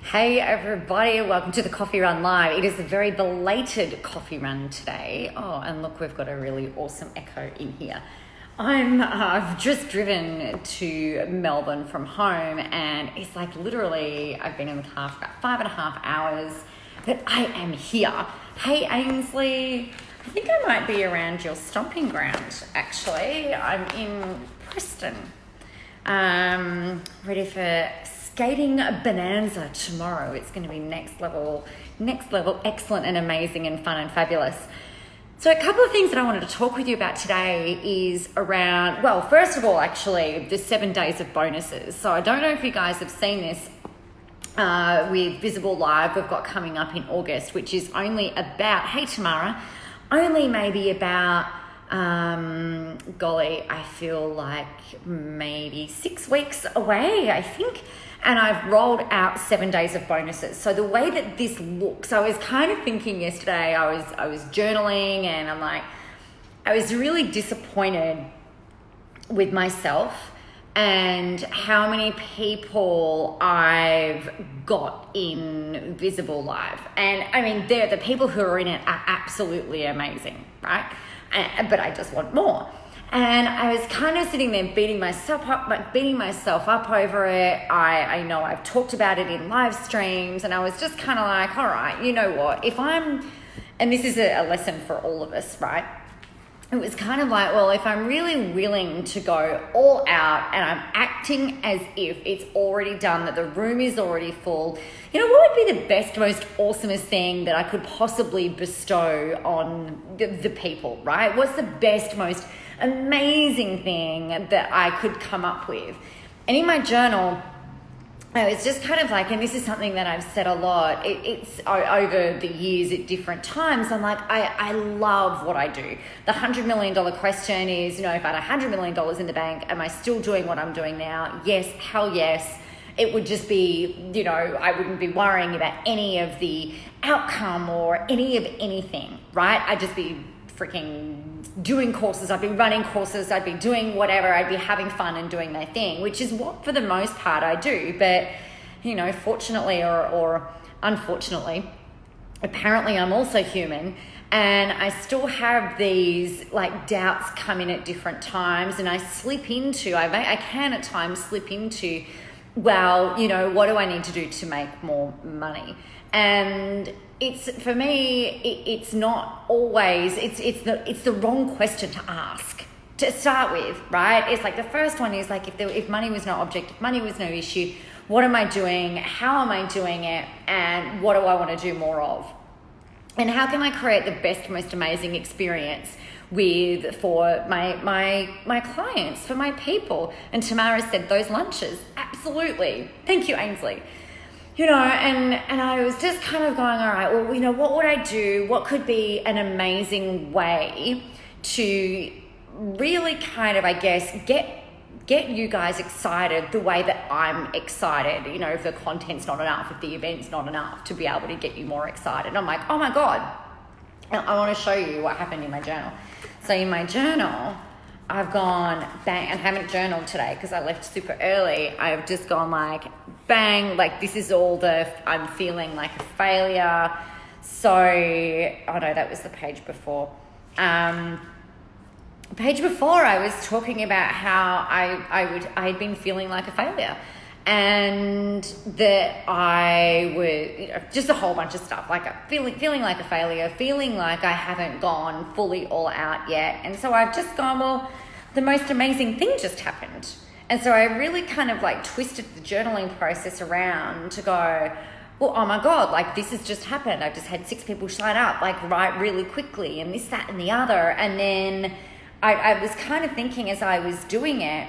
Hey everybody, welcome to the Coffee Run Live. It is a very belated coffee run today. Oh, and look, we've got a really awesome echo in here. I've just driven to Melbourne from home, and it's like literally I've been in the car for about 5.5 hours, but I am here. Hey Ainsley, I think I might be around your stomping ground actually. I'm in Preston. Ready for skating bonanza tomorrow. It's going to be next level, excellent and amazing and fun and fabulous. So a couple of things that I wanted to talk with you about today is around, well, first of all, actually, the 7 days of bonuses. So I don't know if you guys have seen this with Visible Live we've got coming up in August, which is only about, hey Tamara, only maybe about, golly, I feel like maybe 6 weeks away, I think. And I've rolled out 7 days of bonuses. So the way that this looks, I was kind of thinking yesterday, I was journaling, and I'm like, I was really disappointed with myself and how many people I've got in Visible Live. And I mean, the people who are in it are absolutely amazing, right? But I just want more. And I was kind of sitting there beating myself up over it. I know I've talked about it in live streams, and I was just kind of like, all right, you know what, and this is a lesson for all of us, right? It was kind of like, well, if I'm really willing to go all out and I'm acting as if it's already done, that the room is already full, you know, what would be the best, most awesomest thing that I could possibly bestow on the people, right? What's the best, most amazing thing that I could come up with? And in my journal, I was just kind of like, and this is something that I've said a lot, it's over the years at different times, I'm like, I love what I do. The $100 million question is, you know, if I had $100 million in the bank, am I still doing what I'm doing now? Yes, hell yes. It would just be, you know, I wouldn't be worrying about any of the outcome or any of anything, right? I'd just be freaking doing courses, I'd be running courses, I'd be doing whatever, I'd be having fun and doing my thing, which is what for the most part I do. But, you know, fortunately or unfortunately, apparently I'm also human, and I still have these like doubts come in at different times, and I can at times slip into, well, you know, what do I need to do to make more money? And it's, for me, it's not always, it's the wrong question to ask to start with, right? It's like the first one is like, if money was no object, if money was no issue, what am I doing? How am I doing it? And what do I want to do more of? And how can I create the best, most amazing experience for my clients, for my people? And Tamara said those lunches, absolutely. Thank you, Ainsley. You know, and I was just kind of going, all right, well, you know, what would I do? What could be an amazing way to really kind of, I guess, get you guys excited the way that I'm excited, you know, if the content's not enough, if the event's not enough, to be able to get you more excited. I'm like, oh my God, I want to show you what happened in my journal. So in my journal, I've gone bang, and haven't journaled today because I left super early. I've just gone like bang, like this is all I'm feeling like a failure. So, oh no, that was the page before. Page before I was talking about how I'd been feeling like a failure, and that I would, you know, just a whole bunch of stuff, like feeling like a failure, feeling like I haven't gone fully all out yet. And so I've just gone, well, the most amazing thing just happened. And so I really kind of like twisted the journaling process around to go, well, oh my God, like this has just happened. I've just had 6 people sign up, like right really quickly, and this, that, and the other. And then I was kind of thinking as I was doing it,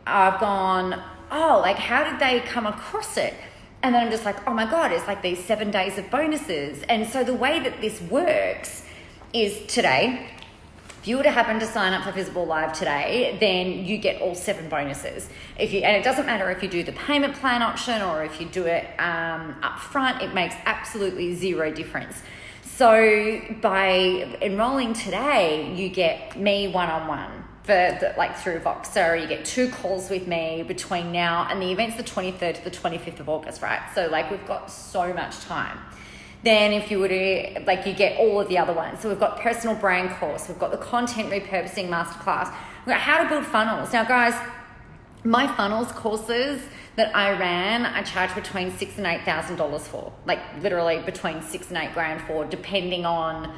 I've gone, oh, like how did they come across it? And then I'm just like, oh my God, it's like these 7 days of bonuses. And so the way that this works is today, if you were to happen to sign up for Visible Live today, then you get all 7 bonuses. And it doesn't matter if you do the payment plan option or if you do it up front, it makes absolutely zero difference. So by enrolling today, you get me one-on-one through Voxer. You get 2 calls with me between now, and the event's the 23rd to the 25th of August, right? So like we've got so much time. Then if you were to, like, you get all of the other ones. So we've got personal brand course, we've got the content repurposing masterclass, we've got how to build funnels. Now guys, my funnels courses that I ran, I charge between $6,000 and $8,000 for, like literally between $6,000 and $8,000 for, depending on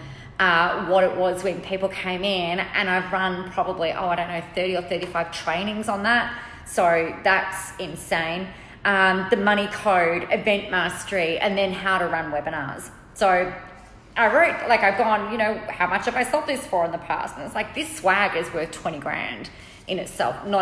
what it was when people came in. And I've run probably, 30 or 35 trainings on that. So that's insane. The money code, event mastery, and then how to run webinars. So I wrote, like, I've gone, how much have I sold this for in the past? And it's like, this swag is worth 20 grand in itself. And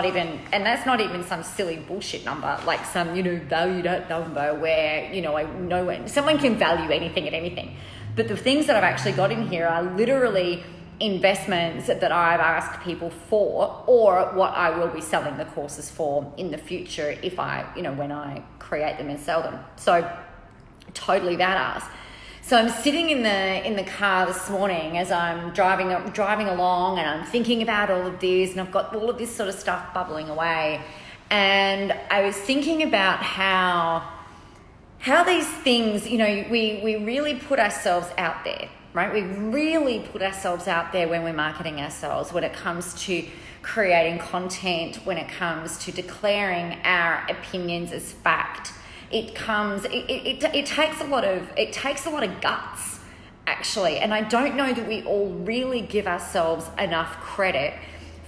that's not even some silly bullshit number, like some, valued at number where, I know when someone can value anything at anything. But the things that I've actually got in here are literally investments that I've asked people for, or what I will be selling the courses for in the future if when I create them and sell them. So totally badass. So I'm sitting in the car this morning as I'm driving along, and I'm thinking about all of this, and I've got all of this sort of stuff bubbling away. And I was thinking about how these things, we really put ourselves out there, right? We really put ourselves out there when we're marketing ourselves, when it comes to creating content, when it comes to declaring our opinions as fact. It takes a lot of guts, actually. And I don't know that we all really give ourselves enough credit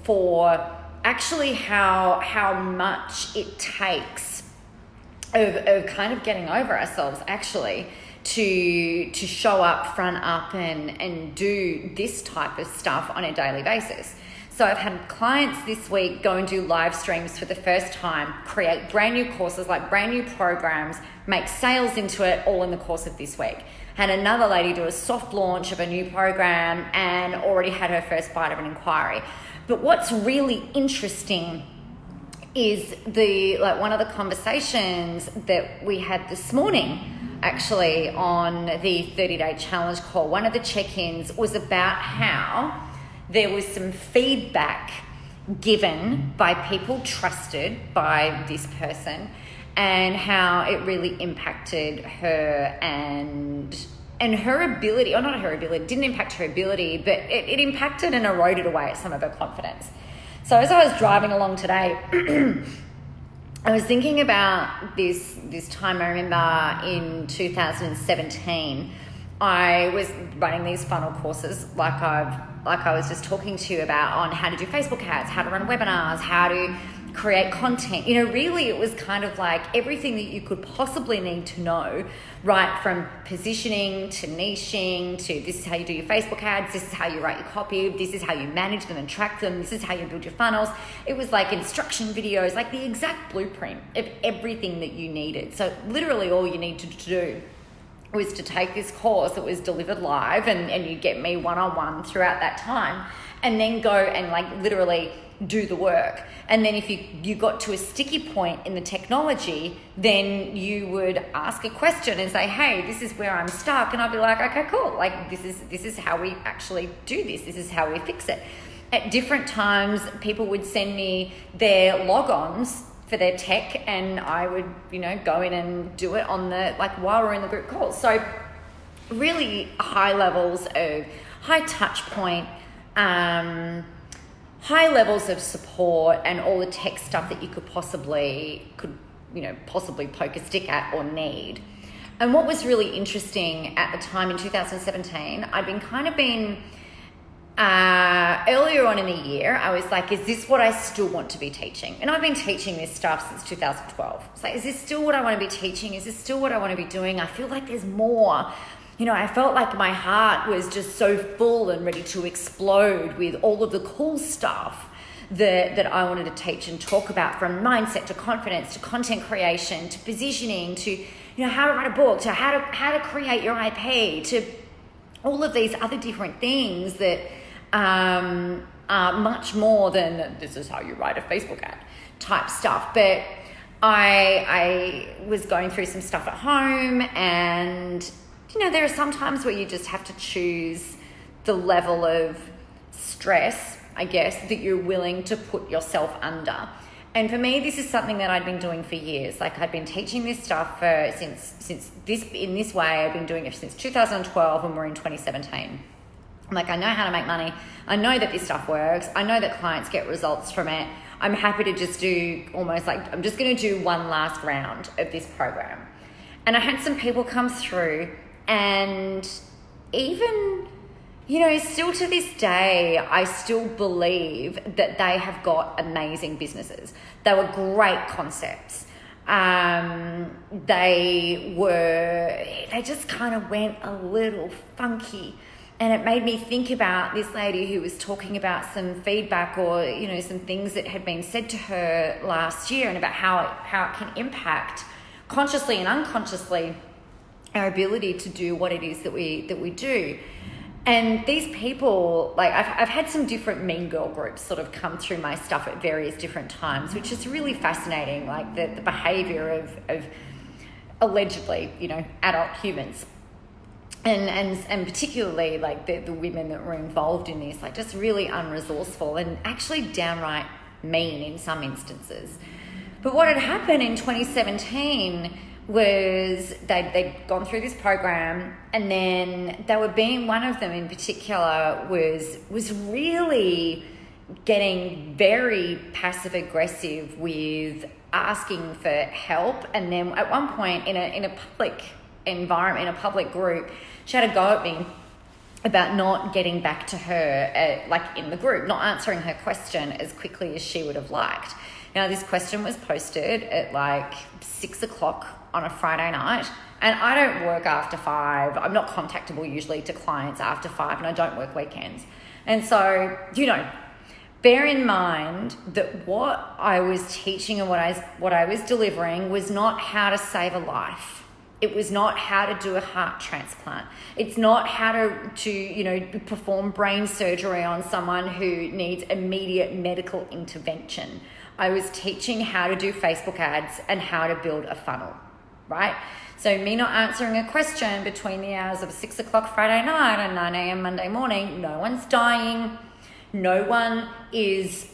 for actually how much it takes of kind of getting over ourselves, actually, to show up, front up, and do this type of stuff on a daily basis. So I've had clients this week go and do live streams for the first time, create brand new courses, like brand new programs, make sales into it, all in the course of this week. Had another lady do a soft launch of a new program and already had her first bite of an inquiry. But what's really interesting is one of the conversations that we had this morning, actually, on the 30-day challenge call. One of the check-ins was about how there was some feedback given by people trusted by this person, and how it really impacted her and her ability, or not her ability, didn't impact her ability, but it impacted and eroded away at some of her confidence. So as I was driving along today, I was thinking about this time. I remember in 2017, I was running these funnel courses like I was just talking to you about, on how to do Facebook ads, how to run webinars, how to create content. Really it was kind of like everything that you could possibly need to know, right from positioning to niching to this is how you do your Facebook ads, this is how you write your copy, this is how you manage them and track them, this is how you build your funnels. It was like instruction videos, like the exact blueprint of everything that you needed. So literally all you needed to do was to take this course that was delivered live, and you get me one-on-one throughout that time, and then go and like literally do the work. And then if you got to a sticky point in the technology, then you would ask a question and say, hey, this is where I'm stuck. And I'd be like, okay, cool. Like this is how we actually do this. This is how we fix it. At different times, people would send me their logons for their tech, and I would, go in and do it on while we're in the group calls. So really high levels of high touch point, high levels of support, and all the tech stuff that you could possibly poke a stick at or need. And what was really interesting at the time in 2017, I'd been earlier on in the year, I was like, is this what I still want to be teaching? And I've been teaching this stuff since 2012. It's like, is this still what I want to be teaching? Is this still what I want to be doing? I feel like there's more. I felt like my heart was just so full and ready to explode with all of the cool stuff that I wanted to teach and talk about, from mindset to confidence to content creation to positioning to, how to write a book, to how to create your IP, to all of these other different things that are much more than this is how you write a Facebook ad type stuff. But I was going through some stuff at home, and there are some times where you just have to choose the level of stress I guess, that you're willing to put yourself under. And for me, this is something that I'd been doing for years. Like, I'd been teaching this stuff in this way. I've been doing it since 2012, and we're in 2017. Like, I know how to make money. I know that this stuff works. I know that clients get results from it. I'm happy to just do almost like, I'm just going to do one last round of this program. And I had some people come through, and even, still to this day, I still believe that they have got amazing businesses. They were great concepts. They just kind of went a little funky. And it made me think about this lady who was talking about some feedback or, some things that had been said to her last year, and about how it can impact consciously and unconsciously our ability to do what it is that we do. And these people, like, I've had some different mean girl groups sort of come through my stuff at various different times, which is really fascinating, like the behavior of allegedly, adult humans. And particularly like the women that were involved in this, like, just really unresourceful and actually downright mean in some instances. But what had happened in 2017 was they'd gone through this program, and then one of them in particular was really getting very passive aggressive with asking for help. And then at one point in a public environment, in a public group, she had a go at me about not getting back to her, like in the group, not answering her question as quickly as she would have liked. Now, this question was posted at like 6 o'clock on a Friday night, and I don't work after 5. I'm not contactable usually to clients after 5, and I don't work weekends. And so, bear in mind that what I was teaching and what I was delivering was not how to save a life. It was not how to do a heart transplant. It's not how to perform brain surgery on someone who needs immediate medical intervention. I was teaching how to do Facebook ads and how to build a funnel, right? So me not answering a question between the hours of 6 o'clock Friday night and 9 a.m. Monday morning, no one's dying. No one is,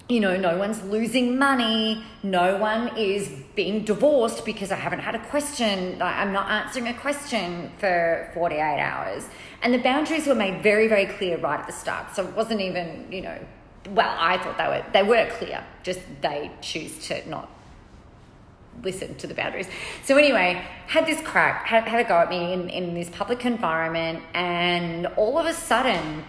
no one's losing money. No one is being divorced because I haven't had a question. I'm not answering a question for 48 hours. And the boundaries were made very, very clear right at the start. So it wasn't even, I thought they were clear. Just they choose to not listen to the boundaries. So anyway, had this crack, had a go at me in this public environment, and all of a sudden,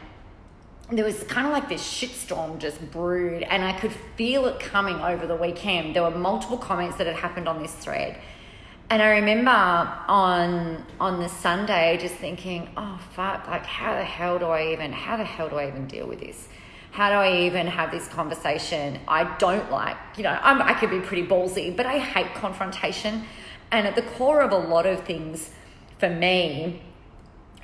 there was kind of like this shitstorm just brewed, and I could feel it coming over the weekend. There were multiple comments that had happened on this thread. And I remember on the Sunday just thinking, oh fuck, like how the hell do I even deal with this? How do I even have this conversation? I don't like, I could be pretty ballsy, but I hate confrontation. And at the core of a lot of things for me,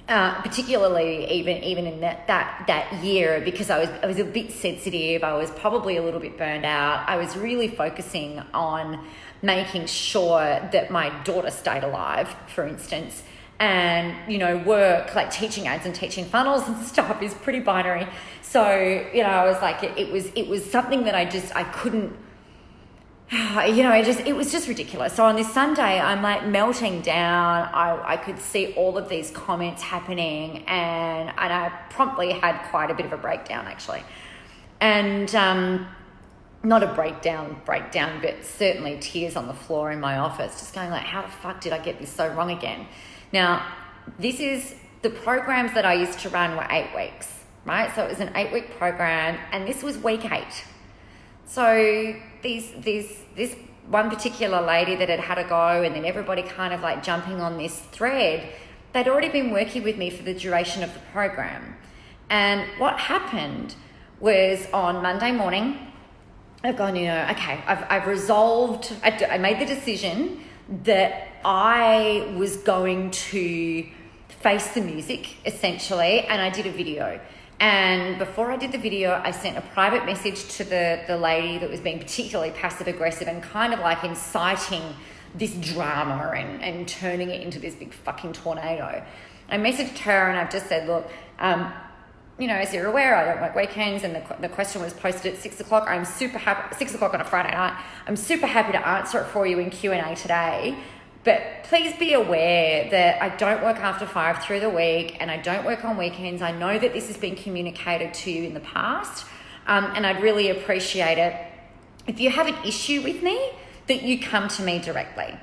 particularly even in that year, because I was a bit sensitive, I was probably a little bit burned out. I was really focusing on making sure that my daughter stayed alive, for instance, and work, like teaching ads and teaching funnels and stuff is pretty binary. So I was like, it was something that I couldn't. It was just ridiculous. So on this Sunday, I'm like melting down. I could see all of these comments happening, and I promptly had quite a bit of a breakdown, actually. And not a breakdown, but certainly tears on the floor in my office, just going like, how the fuck did I get this so wrong again? Now, the programs that I used to run were 8 weeks, right? So it was an 8-week program, and this was week 8. So this one particular lady that had a go, and then everybody kind of like jumping on this thread, they'd already been working with me for the duration of the program. And what happened was on Monday morning, I've gone, okay, I've resolved, I made the decision that I was going to face the music, essentially, and I did a video. And before I did the video, I sent a private message to the lady that was being particularly passive-aggressive and kind of like inciting this drama and turning it into this big fucking tornado. I messaged her and I've just said, look, as you're aware, I don't work weekends, and the question was posted at 6 o'clock. I'm super happy, 6 o'clock on a Friday night. I'm super happy to answer it for you in Q&A today. But please be aware that I don't work after 5 through the week, and I don't work on weekends. I know that this has been communicated to you in the past, and I'd really appreciate it if you have an issue with me, that you come to me directly.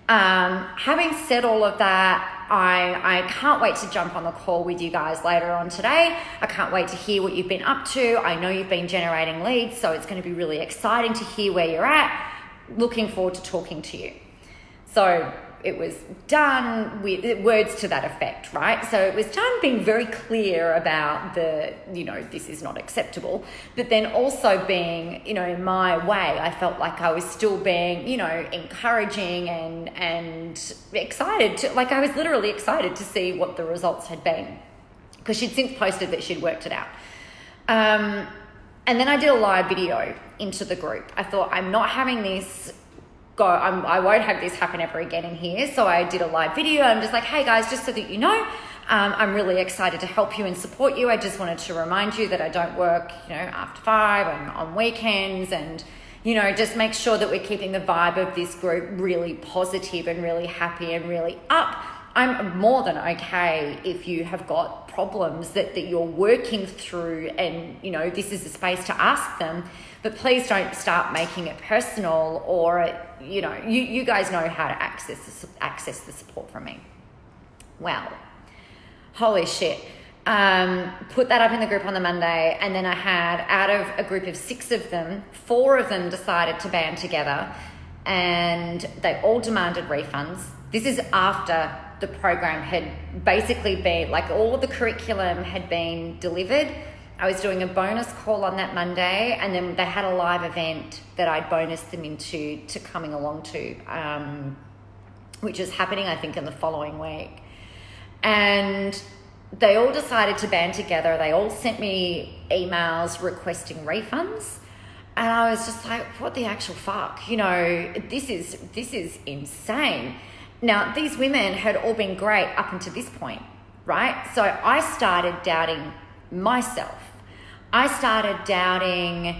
Having said all of that, I can't wait to jump on the call with you guys later on today. I can't wait to hear what you've been up to. I know you've been generating leads, so it's going to be really exciting to hear where you're at. Looking forward to talking to you. So it was done with words to that effect, right? So it was done being very clear about this is not acceptable, but then also being, in my way, I felt like I was still being, encouraging and excited I was literally excited to see what the results had been, because she'd since posted that she'd worked it out. And then I did a live video into the group. I thought, I'm not having this I won't have this happen ever again in here. So I did a live video. I'm just like, hey guys, just so that you know, I'm really excited to help you and support you. I just wanted to remind you that I don't work, after 5 and on weekends, and, just make sure that we're keeping the vibe of this group really positive and really happy and really up. I'm more than okay if you have got problems that you're working through, and, this is a space to ask them. But please don't start making it personal, or, you guys know how to access the support from me. Well, holy shit. Put that up in the group on the Monday, and then I had, out of a group of 6 of them, 4 of them decided to band together, and they all demanded refunds. This is after the program had basically been, all of the curriculum had been delivered. I was doing a bonus call on that Monday, and then they had a live event that I'd bonused them into to coming along to, which is happening, I think, in the following week. And they all decided to band together. They all sent me emails requesting refunds. And I was just like, what the actual fuck? This is insane. Now, these women had all been great up until this point, right? So I started doubting myself. I started doubting,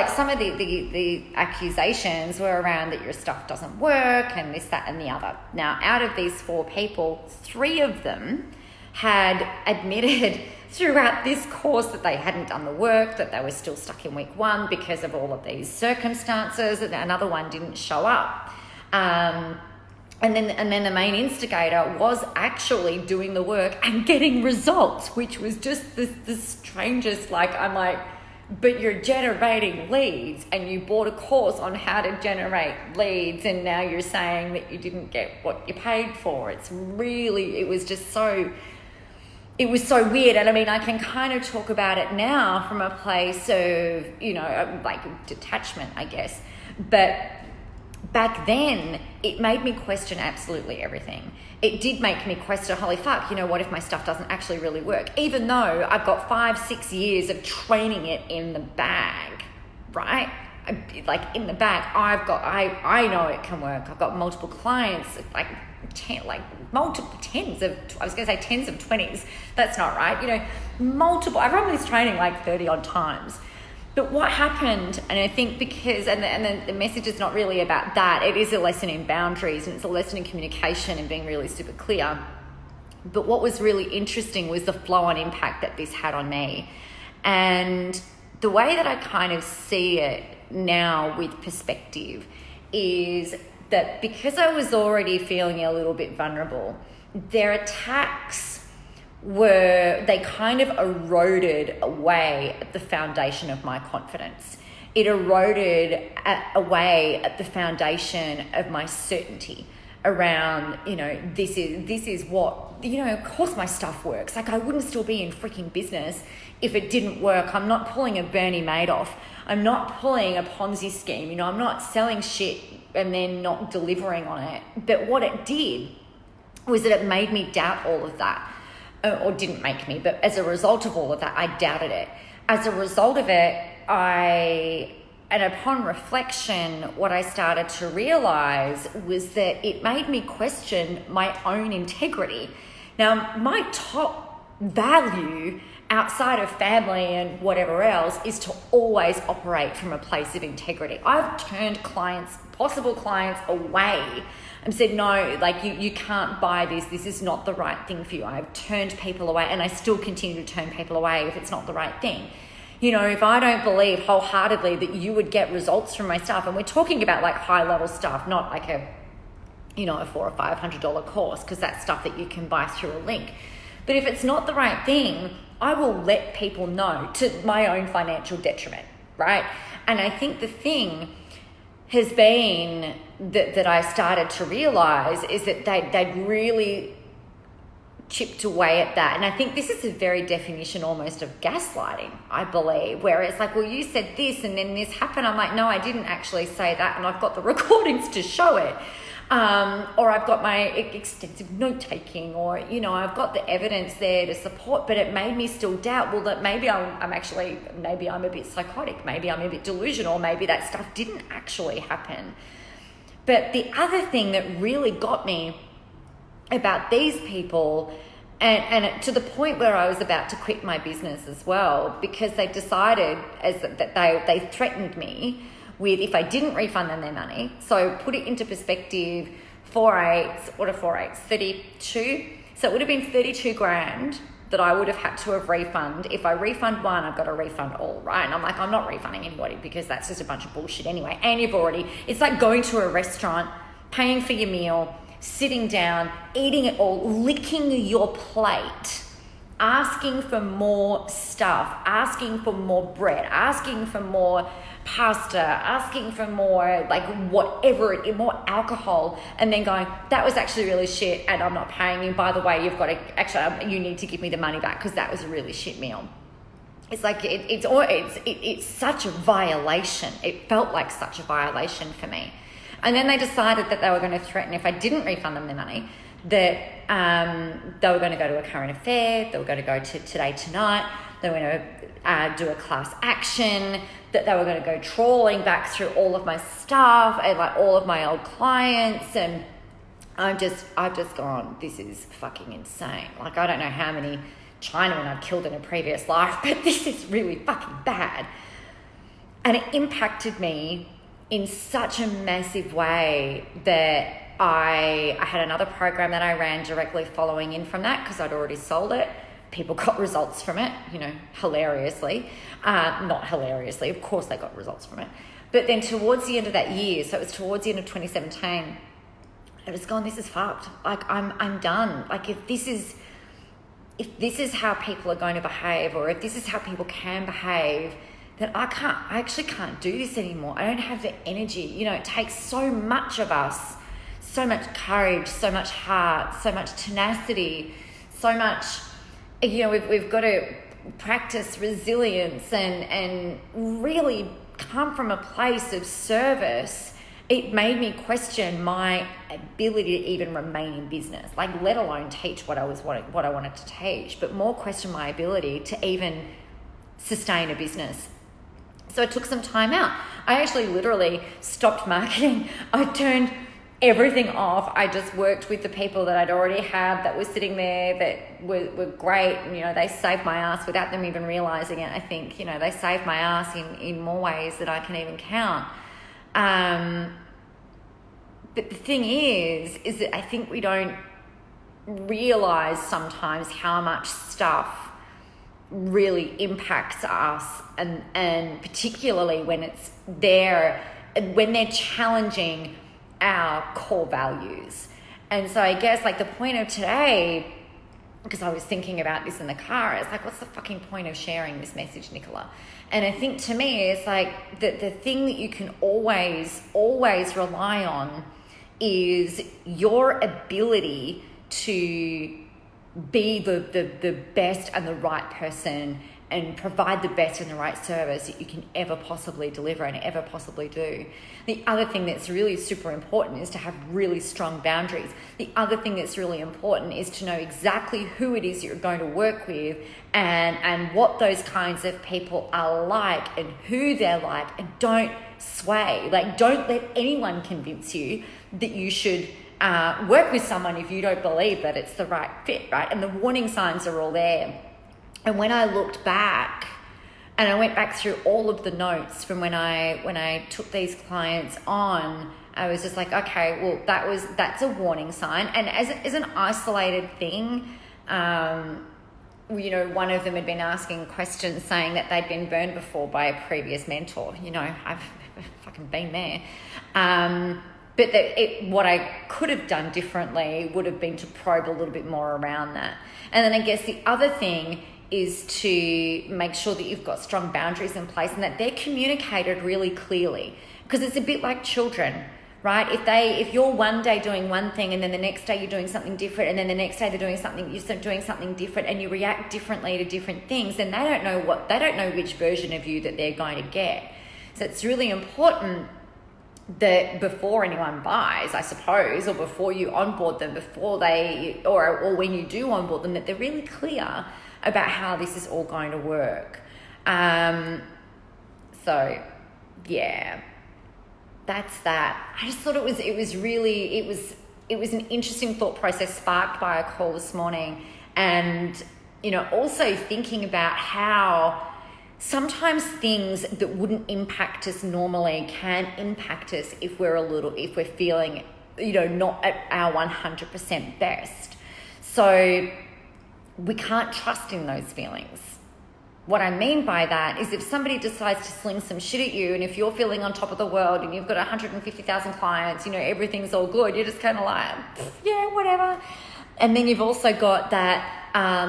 some of the accusations were around that your stuff doesn't work and this, that, and the other. Now, out of these 4 people, 3 of them had admitted throughout this course that they hadn't done the work, that they were still stuck in week 1 because of all of these circumstances, and another one didn't show up. And then the main instigator was actually doing the work and getting results, which was just the strangest. I'm like, but you're generating leads, and you bought a course on how to generate leads, and now you're saying that you didn't get what you paid for. It was so weird. And I mean, I can kind of talk about it now from a place of, detachment, I guess. But back then, it made me question absolutely everything. It did make me question, holy fuck, what if my stuff doesn't actually really work? Even though I've got 5-6 years of training it in the bag, right? In the bag, I know it can work. I've got multiple clients, multiple tens of 20s. That's not right. Multiple, I've run this training 30 odd times. But what happened, and I think because, and the message is not really about that, it is a lesson in boundaries, and it's a lesson in communication and being really super clear. But what was really interesting was the flow-on impact that this had on me. And the way that I kind of see it now with perspective is that because I was already feeling a little bit vulnerable, their attacks they kind of eroded away at the foundation of my confidence. It eroded away at the foundation of my certainty around, this is what, of course my stuff works. I wouldn't still be in freaking business if it didn't work. I'm not pulling a Bernie Madoff. I'm not pulling a Ponzi scheme. I'm not selling shit and then not delivering on it. But what it did was that it made me doubt all of that. Or didn't make me, but as a result of all of that, I doubted it. As a result of it, and upon reflection, what I started to realize was that it made me question my own integrity. Now, my top value outside of family and whatever else, is to always operate from a place of integrity. I've turned possible clients away and said, no, like you can't buy this. This is not the right thing for you. I've turned people away, and I still continue to turn people away if it's not the right thing. You know, if I don't believe wholeheartedly that you would get results from my stuff, and we're talking about like high level stuff, not like a $400 or $500 course, because that's stuff that you can buy through a link. But if it's not the right thing, I will let people know, to my own financial detriment, right? And I think the thing has been that I started to realize is that they'd really chipped away at that. And I think this is a very definition almost of gaslighting, I believe, where it's like, well, you said this and then this happened. I'm like, no, I didn't actually say that, and I've got the recordings to show it. Or I've got my extensive note taking, or I've got the evidence there to support, but it made me still doubt, well, that maybe maybe I'm a bit psychotic, maybe I'm a bit delusional, maybe that stuff didn't actually happen. But the other thing that really got me about these people, and to the point where I was about to quit my business as well, because they decided that they threatened me with, if I didn't refund them their money. So put it into perspective, 32. So it would have been 32 grand that I would have had to have refund. If I refund one, I've got to refund all, right? And I'm like, I'm not refunding anybody, because that's just a bunch of bullshit anyway. And it's like going to a restaurant, paying for your meal, sitting down, eating it all, licking your plate, asking for more stuff, asking for more bread, asking for more pasta, asking for more, like whatever, more alcohol, and then going, that was actually really shit and I'm not paying you. By the way, you need to give me the money back because that was a really shit meal. It's like, it's such a violation. It felt like such a violation for me. And then they decided that they were going to threaten, if I didn't refund them their money, that they were going to go to a current affair, they were going to go to Today Tonight, they were going to do a class action, that they were going to go trawling back through all of my stuff and like all of my old clients. And I've just gone, this is fucking insane. Like, I don't know how many Chinamen I've killed in a previous life, but this is really fucking bad. And it impacted me in such a massive way that I had another program that I ran directly following in from that, because I'd already sold it. People got results from it, hilariously. Not hilariously, of course they got results from it. But then towards the end of that year, so it was towards the end of 2017, I was going, this is fucked. Like, I'm done. Like, if this is how people are going to behave, or if this is how people can behave, then I actually can't do this anymore. I don't have the energy. It takes so much of us, so much courage, so much heart, so much tenacity, so much, we've got to practice resilience and really come from a place of service. It made me question my ability to even remain in business, like, let alone teach what I wanted to teach, but more question my ability to even sustain a business. So I took some time out. I actually literally stopped marketing. I turned everything off. I just worked with the people that I'd already had that were sitting there that were great. And, they saved my ass without them even realizing it. I think, they saved my ass in more ways than I can even count. But the thing is that I think we don't realize sometimes how much stuff really impacts us, and particularly when it's there, when they're challenging our core values. And so I guess, like, the point of today, because I was thinking about this in the car, it's like, what's the fucking point of sharing this message, Nicola? And I think, to me, it's like the thing that you can always rely on is your ability to be the best and the right person and provide the best and the right service that you can ever possibly deliver and ever possibly do. The other thing that's really super important is to have really strong boundaries. The other thing that's really important is to know exactly who it is you're going to work with and what those kinds of people are like and who they're like, and don't sway. Like, don't let anyone convince you that you should work with someone if you don't believe that it's the right fit, right? And the warning signs are all there. And when I looked back and I went back through all of the notes from when I took these clients on, I was just like, okay, well, that's a warning sign. And as an isolated thing, one of them had been asking questions saying that they'd been burned before by a previous mentor. I've fucking been there. But what I could have done differently would have been to probe a little bit more around that. And then I guess the other thing is to make sure that you've got strong boundaries in place and that they're communicated really clearly. Because it's a bit like children, right? If you're one day doing one thing and then the next day you're doing something different and then the next day you're doing something different and you react differently to different things, then they don't know which version of you that they're going to get. So it's really important that before anyone buys, I suppose, or before you onboard them, or when you do onboard them, that they're really clear about how this is all going to work. So yeah, that's that. I just thought it was an interesting thought process sparked by a call this morning, and also thinking about how sometimes things that wouldn't impact us normally can impact us if we're feeling, not at our 100% best. So we can't trust in those feelings. What I mean by that is if somebody decides to sling some shit at you, and if you're feeling on top of the world and you've got 150,000 clients, everything's all good, you're just kind of like, yeah, whatever. And then you've also got that,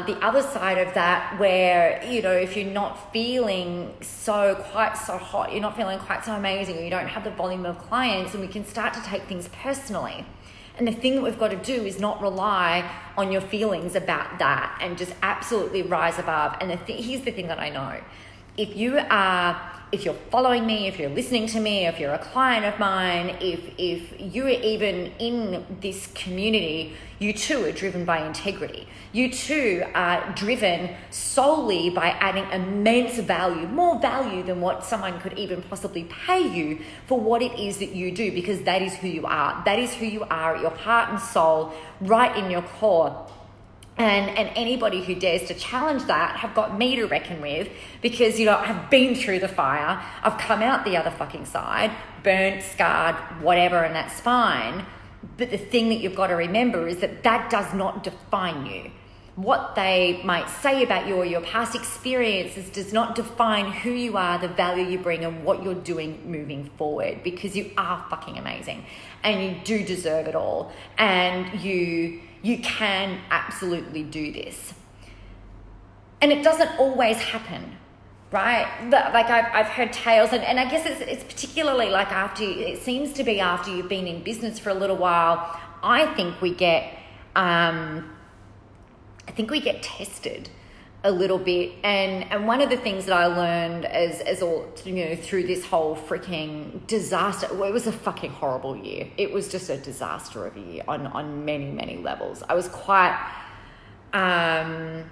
the other side of that where, if you're not feeling quite so hot, you're not feeling quite so amazing, or you don't have the volume of clients, and we can start to take things personally. And the thing that we've got to do is not rely on your feelings about that and just absolutely rise above. And here's the thing that I know. If you're following me, if you're listening to me, if you're a client of mine, if you're even in this community, you too are driven by integrity. You too are driven solely by adding immense value, more value than what someone could even possibly pay you for what it is that you do, because that is who you are. That is who you are at your heart and soul, right in your core. And anybody who dares to challenge that have got me to reckon with, because, I've been through the fire. I've come out the other fucking side, burnt, scarred, whatever, and that's fine. But the thing that you've got to remember is that does not define you. What they might say about you or your past experiences does not define who you are, the value you bring, and what you're doing moving forward, because you are fucking amazing and you do deserve it all. And you can absolutely do this. And it doesn't always happen, right? Like I've heard tales, and I guess it's particularly like it seems to be after you've been in business for a little while, I think we get tested a little bit. And one of the things that I learned as all, through this whole freaking disaster, it was a fucking horrible year. It was just a disaster of a year on many, many levels. I was quite, I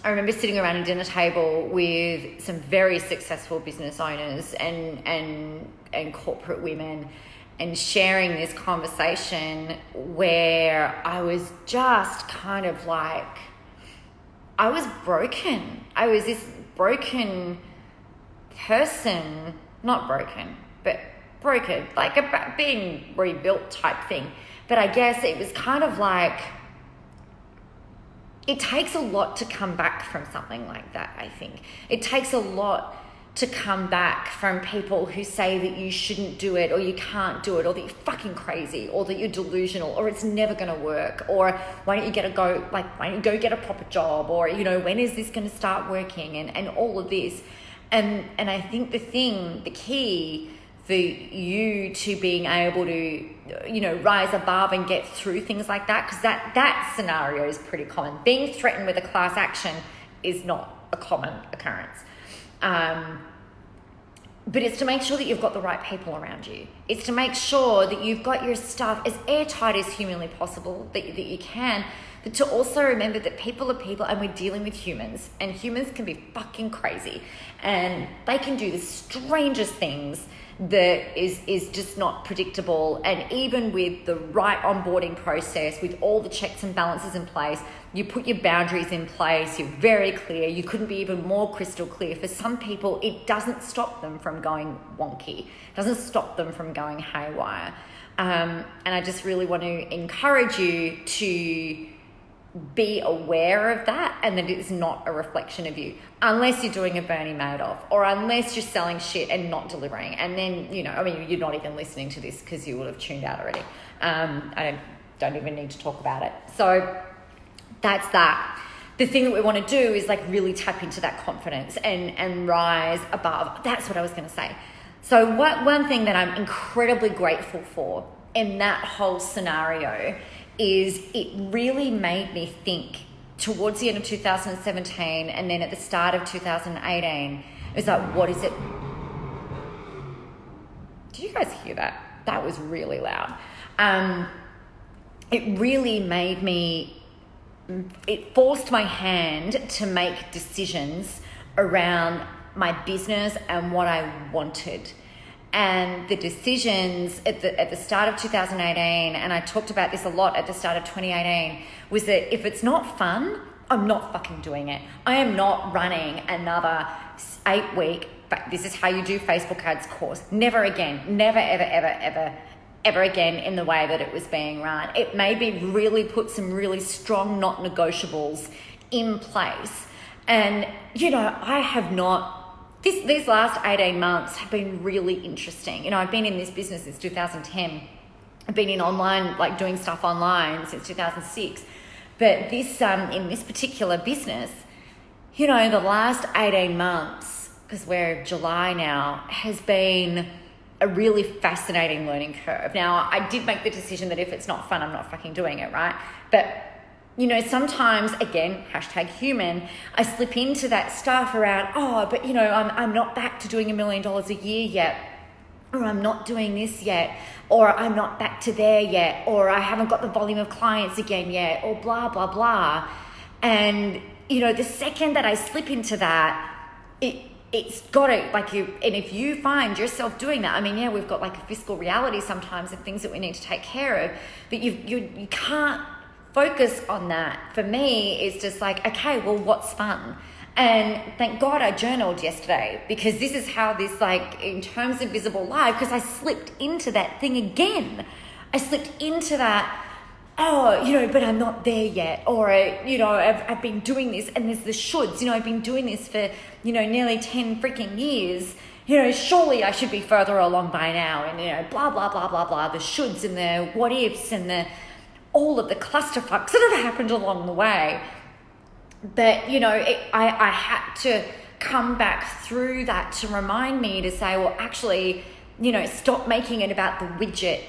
remember sitting around a dinner table with some very successful business owners and corporate women, and sharing this conversation where I was just kind of like, I was broken. I was this broken person, not broken, but broken, like about being rebuilt type thing. But I guess it was kind of like, it takes a lot to come back from something like that, I think. It takes a lot to come back from people who say that you shouldn't do it, or you can't do it, or that you're fucking crazy, or that you're delusional, or it's never going to work, or why don't you go get a proper job, or when is this going to start working, and all of this. And I think the key for you to being able to rise above and get through things like that, because that scenario is pretty common. Being threatened with a class action is not a common occurrence. But it's to make sure that you've got the right people around you. It's to make sure that you've got your stuff as airtight as humanly possible, that you can, but to also remember that people are people and we're dealing with humans, and humans can be fucking crazy and they can do the strangest things that is just not predictable. And even with the right onboarding process, with all the checks and balances in place, you put your boundaries in place, you're very clear, you couldn't be even more crystal clear. For some people, it doesn't stop them from going wonky, it doesn't stop them from going haywire. And I just really want to encourage you to be aware of that, and that it's not a reflection of you, unless you're doing a Bernie Madoff, or unless you're selling shit and not delivering. And then, you're not even listening to this because you would have tuned out already. I don't even need to talk about it. So that's that. The thing that we want to do is like really tap into that confidence and rise above. That's what I was going to say. So one thing that I'm incredibly grateful for in that whole scenario is it really made me think towards the end of 2017 and then at the start of 2018. It was like, what is it? Do you guys hear that? That was really loud. It really made me, it forced my hand to make decisions around my business and what I wanted. And the decisions at the start of 2018, and I talked about this a lot at the start of 2018, was that if it's not fun, I'm not fucking doing it. I am not running another 8-week, but this is how you do Facebook ads course. Never again. Never, ever, ever, ever, ever again in the way that it was being run. It made me really put some really strong not negotiables in place. And, I have not... These last 18 months have been really interesting. I've been in this business since 2010. I've been in online, like doing stuff online since 2006. But this, in this particular business, the last 18 months, because we're July now, has been a really fascinating learning curve. Now, I did make the decision that if it's not fun, I'm not fucking doing it, right? But sometimes, again, #human, I slip into that stuff around, I'm not back to doing $1 million a year yet, or I'm not doing this yet, or I'm not back to there yet, or I haven't got the volume of clients again yet, or blah, blah, blah. And, the second that I slip into that, it's got to, and if you find yourself doing that, we've got like a fiscal reality sometimes of things that we need to take care of, but you can't focus on that. For me, it's just like, okay, well, what's fun? And thank God I journaled yesterday, because this is how this, in terms of Visible Live, because I slipped into that thing again. I slipped into that, but I'm not there yet. Or, I've been doing this, and there's the shoulds. I've been doing this for, nearly 10 freaking years. Surely I should be further along by now. And, blah, blah, blah, blah, blah. The shoulds and the what ifs and all of the clusterfucks that have happened along the way. But, I had to come back through that to remind me to say, well, actually, stop making it about the widget.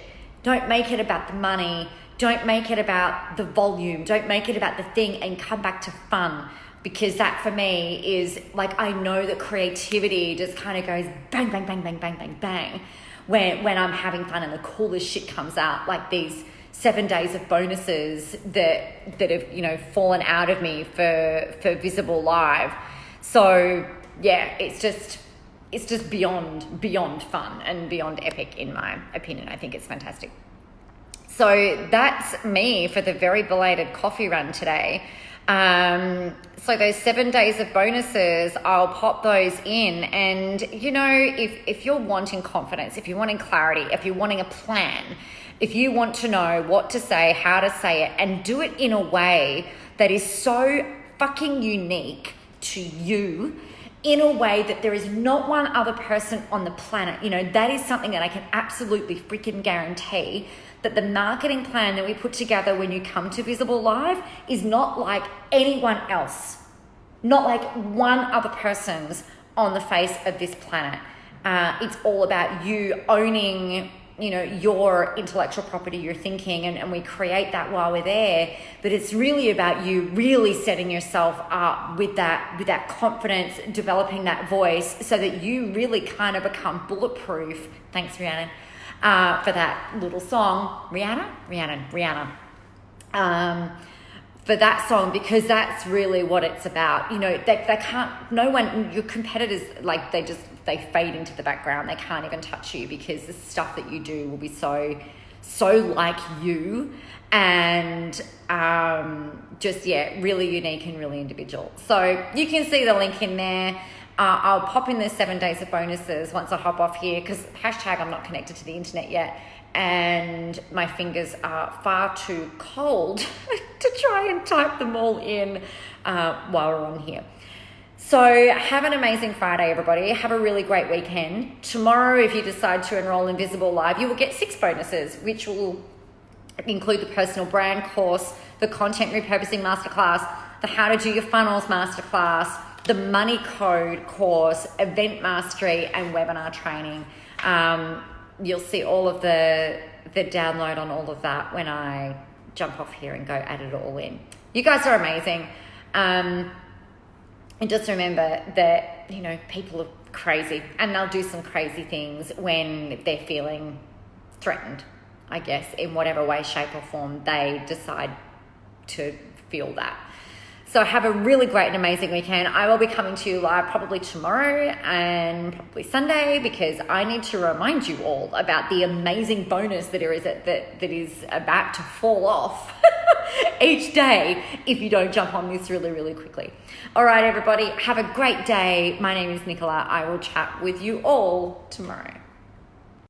Don't make it about the money. Don't make it about the volume. Don't make it about the thing, and come back to fun. Because that for me is I know that creativity just kind of goes bang, bang, bang, bang, bang, bang, bang when I'm having fun and the coolest shit comes out, like these 7 days of bonuses that have fallen out of me for Visible Live. So yeah, it's just beyond fun and beyond epic in my opinion. I think it's fantastic. So that's me for the very belated coffee run today. So those 7 days of bonuses, I'll pop those in. And if you're wanting confidence, if you're wanting clarity, if you're wanting a plan, if you want to know what to say, how to say it, and do it in a way that is so fucking unique to you, in a way that there is not one other person on the planet, that is something that I can absolutely freaking guarantee, that the marketing plan that we put together when you come to Visible Live is not like anyone else, not like one other person's on the face of this planet. It's all about you owning your intellectual property, your thinking, and we create that while we're there. But it's really about you really setting yourself up with that confidence, developing that voice so that you really kind of become bulletproof. Thanks, Rhiannon. for that little song. Rihanna. For that song, because that's really what it's about. You know, they can't, no one, your competitors, like they fade into the background. They can't even touch you because the stuff that you do will be so like you, and really unique and really individual. So you can see the link in there. I'll pop in the 7 days of bonuses once I hop off here, because hashtag I'm not connected to the internet yet, and my fingers are far too cold to try and type them all in while we're on here. So have an amazing Friday, everybody. Have a really great weekend. Tomorrow, if you decide to enroll in Visible Live, you will get 6 bonuses, which will include the personal brand course, the content repurposing masterclass, the how to do your funnels masterclass, the money code course, event mastery, and webinar training. You'll see all of the download on all of that when I jump off here and go add it all in. You guys are amazing. And just remember that, you know, people are crazy, and they'll do some crazy things when they're feeling threatened, I guess, in whatever way, shape or form they decide to feel that. So have a really great and amazing weekend. I will be coming to you live probably tomorrow and probably Sunday, because I need to remind you all about the amazing bonus that is about to fall off each day if you don't jump on this really, really quickly. All right, everybody, have a great day. My name is Nicola. I will chat with you all tomorrow.